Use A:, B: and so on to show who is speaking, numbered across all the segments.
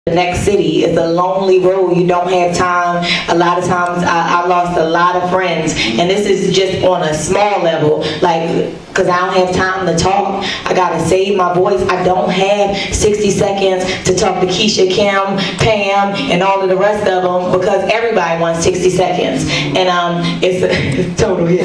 A: the next city. It's a lonely road. You don't have time. A lot of times I lost a lot of friends, and this is just on a small level, like, because I don't have time to talk. I gotta save my voice. I don't have 60 seconds to talk to Keisha, Kim, Pam, and all of the rest of them, because everybody wants 60 seconds, and it's totally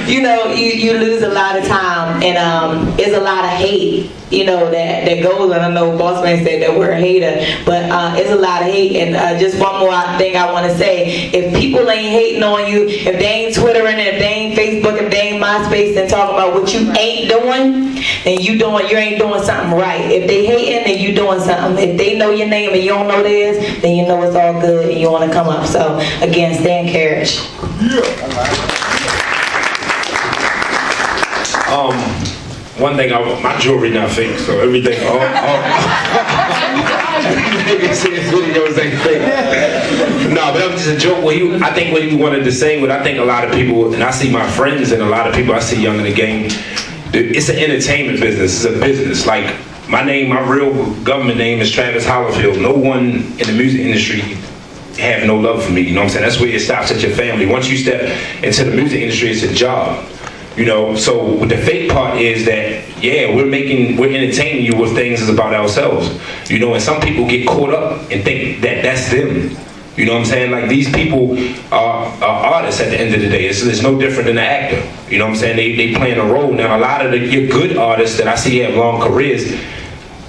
A: you know, you lose a lot of time, and there's a lot of hate, you know, that goes, and I know Boss Man said that we're a hater, but it's a lot of hate. And just one more thing I want to say: if people ain't hating on you, if they ain't Twittering, if they ain't Facebook, if they ain't MySpace, and talking about what you ain't doing, then you ain't doing something right. If they hating, then you doing something. If they know your name and you don't know theirs, then you know it's all good and you want to come up. So again, stay encouraged.
B: One thing, my jewelry not fake, so everything, you see his videos ain't fake. No, but that was just a joke. I think what he wanted to say, what I think a lot of people, and I see my friends and a lot of people I see young in the game, it's an entertainment business, it's a business. Like, my real government name is Travis Hollifield. No one in the music industry have no love for me, you know what I'm saying? That's where it stops at your family. Once you step into the music industry, it's a job. You know, so the fake part is that, yeah, we're entertaining you with things that's about ourselves. You know, and some people get caught up and think that that's them. You know what I'm saying? Like, these people are artists at the end of the day. It's no different than an actor. You know what I'm saying? They playing a role. Now, a lot of your good artists that I see have long careers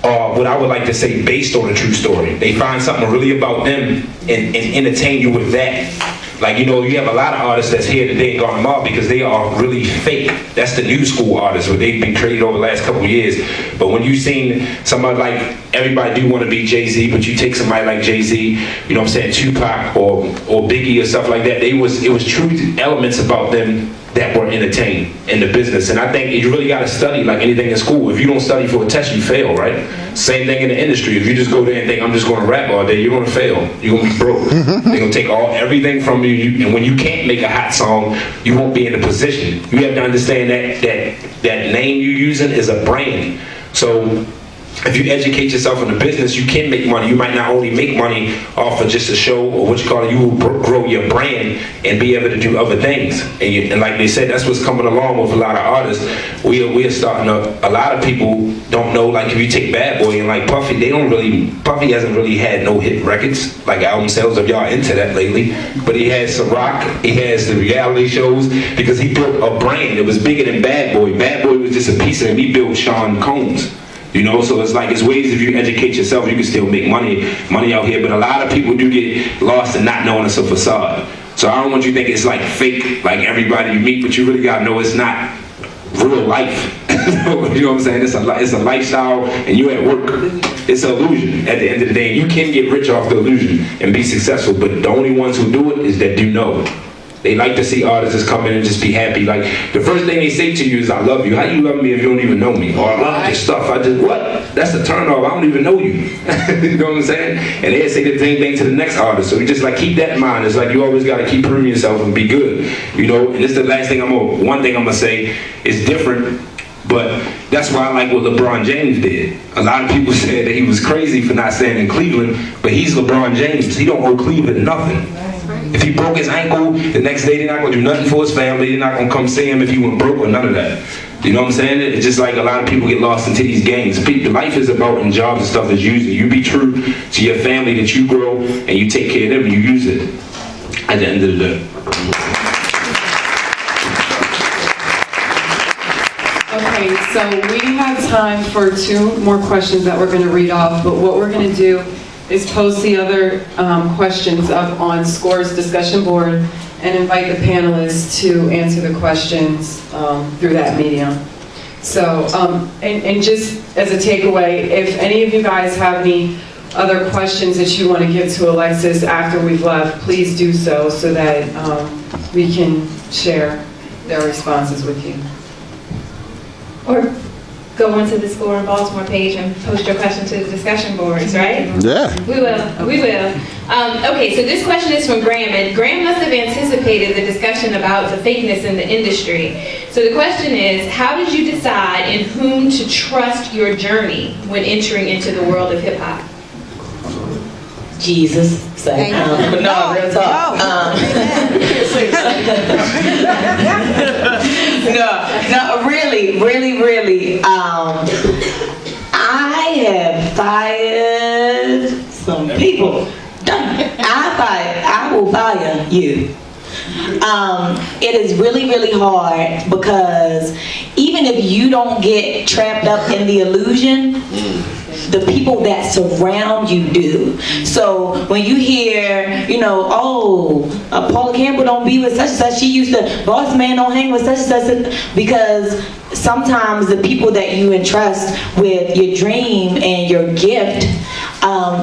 B: are what I would like to say based on a true story. They find something really about them and entertain you with that. Like, you know, you have a lot of artists that's here today in Garden Mall because they are really fake. That's the new school artists, where they've been created over the last couple of years. But when you've seen somebody like, everybody do want to be Jay-Z, but you take somebody like Jay-Z, you know what I'm saying, Tupac or Biggie or stuff like that, it was true elements about them that were entertained in the business. And I think you really got to study like anything in school. If you don't study for a test, you fail, right? Same thing in the industry. If you just go there and think, I'm just going to rap all day, you're going to fail. You're going to be broke. They're going to take everything from you. And when you can't make a hot song, you won't be in a position. You have to understand that name you're using is a brand. So if you educate yourself in the business, you can make money. You might not only make money off of just a show or what you call it, you will grow your brand and be able to do other things. And like they said, that's what's coming along with a lot of artists. We are starting a lot of people don't know, like if you take Bad Boy and like Puffy, Puffy hasn't really had no hit records, like album sales, if y'all into that lately. But he has some rock, he has the reality shows, because he built a brand. It was bigger than Bad Boy. Bad Boy was just a piece of him. He built Sean Combs. You know, so it's like, it's ways if you educate yourself, you can still make money out here. But a lot of people do get lost in not knowing it's a facade. So I don't want you to think it's like fake, like everybody you meet, but you really gotta know it's not real life. You know what I'm saying? It's a lifestyle, and you at work. It's an illusion at the end of the day. You can get rich off the illusion and be successful, but the only ones who do it is that do know. They like to see artists just come in and just be happy. Like, the first thing they say to you is, I love you. How you love me if you don't even know me? Or I love your stuff. What? That's a turn off. I don't even know you. You know what I'm saying? And they say the same thing to the next artist. So you just like keep that in mind. It's like you always got to keep proving yourself and be good. You know, and this is the last thing one thing I'm going to say is different. But that's why I like what LeBron James did. A lot of people said that he was crazy for not staying in Cleveland, but he's LeBron James. He don't owe Cleveland nothing. If he broke his ankle, the next day they're not going to do nothing for his family. They're not going to come see him if he went broke or none of that. You know what I'm saying? It's just like a lot of people get lost into these games. Life is about, in jobs and stuff, is using. You be true to your family that you grow, and you take care of them, and you use it at the end of the day.
C: Okay, so we have time for 2 more questions that we're going to read off, but what we're going to do is post the other questions up on SCORE's discussion board and invite the panelists to answer the questions through that medium. So, and just as a takeaway, if any of you guys have any other questions that you want to give to Alexis after we've left, please do so that we can share their responses with you.
D: Or go onto the SCORE in Baltimore page and post your question to the discussion boards, right?
E: Yeah.
D: We will. Okay, so this question is from Graham, and Graham must have anticipated the discussion about the fakeness in the industry. So the question is, how did you decide in whom to trust your journey when entering into the world of hip hop?
A: Jesus. But no, real talk. No, really. I have fired some people. I will fire you. It is really hard because even if you don't get trapped up in the illusion, the people that surround you do. So when you hear, Paula Campbell don't be with such and such, she used to, boss man don't hang with such and such, because sometimes the people that you entrust with your dream and your gift,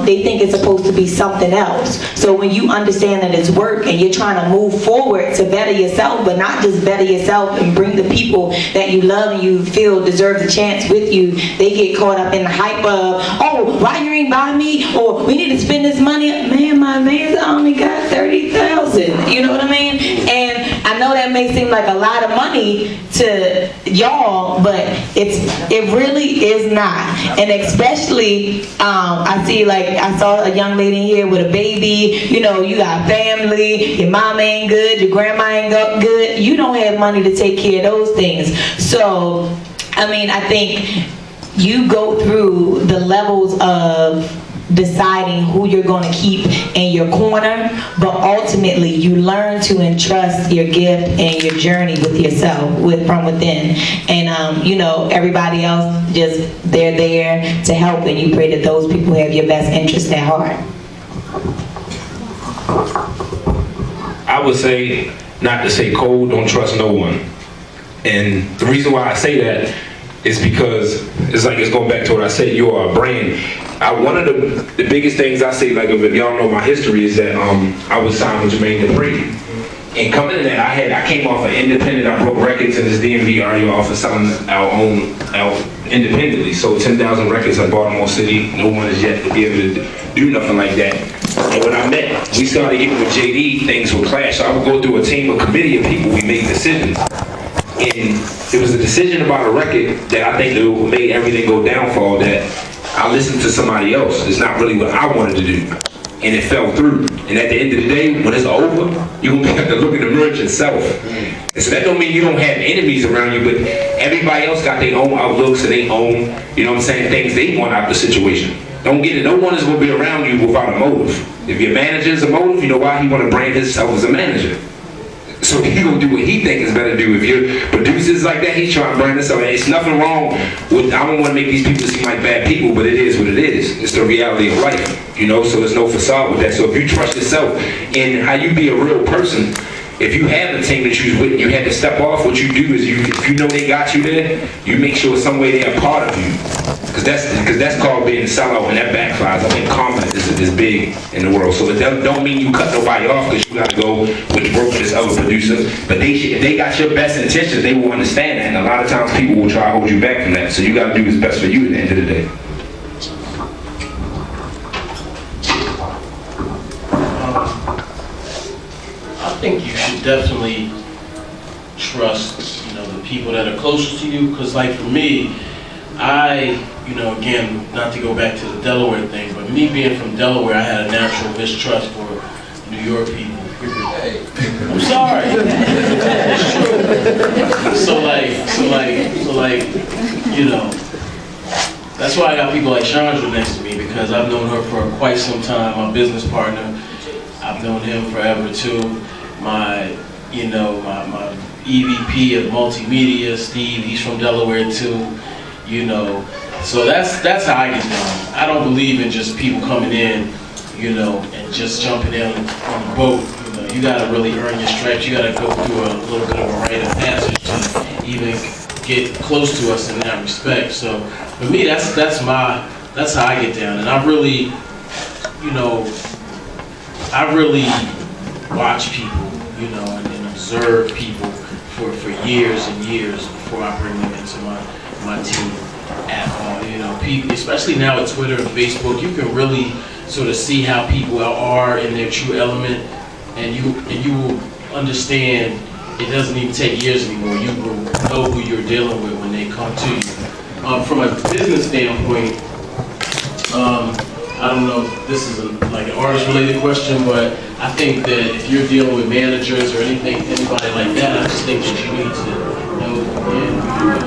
A: they think it's supposed to be something else. So when you understand that it's work and you're trying to move forward to better yourself, but not just better yourself and bring the people that you love and you feel deserve the chance with you, they get caught up in the hype of, oh, why you ain't buy me? Or we need to spend this money. Man, my man's only got 30,000. You know what I mean? And I know that may seem like a lot of money to y'all, but it really is not. And especially, I saw a young lady here with a baby. You got family, your mom ain't good, your grandma ain't good. You don't have money to take care of those things. So, I think you go through the levels of deciding who you're going to keep in your corner, but ultimately you learn to entrust your gift and your journey with yourself, from within. And everybody else, they're there to help, and you pray that those people have your best interest at heart.
B: I would say, not to say cold, don't trust no one. And the reason why I say that is because it's going back to what I said, you are a brand. One of the biggest things I say, if y'all know my history, is that I was signed with Jermaine Dupri. And coming in that, I came off of independent. I broke records in this DMV audio office, selling out independently. So 10,000 records in Baltimore City. No one has yet to be able to do nothing like that. And when we started getting with JD, things would clash. So I would go through a committee of people. We made decisions. And it was a decision about a record that I think that made everything go downfall, that I listened to somebody else. It's not really what I wanted to do. And it fell through. And at the end of the day, when it's over, you're going to have to look at the merch itself. And so that don't mean you don't have enemies around you, but everybody else got their own outlooks and their own, things they want out of the situation. Don't get it. No one is going to be around you without a motive. If your manager is a motive, you know why he want to brand himself as a manager. So he gonna do what he thinks is better to do. If your producer's like that, he's trying to brand himself. It's nothing wrong with, I don't want to make these people seem like bad people, but it is what it is. It's the reality of life, so there's no facade with that. So if you trust yourself in how you be a real person, if you have a team that you're with, you had to step off. What you do is, if you know they got you there, you make sure some way they're a part of you. Because that's called being a sellout, and that backfires. I think karma is big in the world. So it don't mean you cut nobody off because you got to go with work with this other producer. But if they got your best intentions, they will understand that. And a lot of times people will try to hold you back from that. So you got to do what's best for you at the end of the day.
E: I think you should definitely trust, the people that are closest to you. Because, for me, again, not to go back to the Delaware thing, but me being from Delaware, I had a natural mistrust for New York people. I'm sorry. It's true. So that's why I got people like Chandra next to me, because I've known her for quite some time. My business partner, I've known him forever too. My EVP of multimedia, Steve, he's from Delaware too. So that's how I get down. I don't believe in just people coming in, and just jumping in on the boat. You gotta really earn your stripes. You gotta go through a little bit of a rite of passage to even get close to us in that respect. So for me, that's how I get down. And I really watch people, and observe people for years and years before I bring them into my team at all. People, especially now with Twitter and Facebook, you can really sort of see how people are in their true element, and you will understand it doesn't even take years anymore. You will know who you're dealing with when they come to you. From a business standpoint, I don't know if this is like an artist-related question, but I think that if you're dealing with managers or anybody like that, I just think that you need to know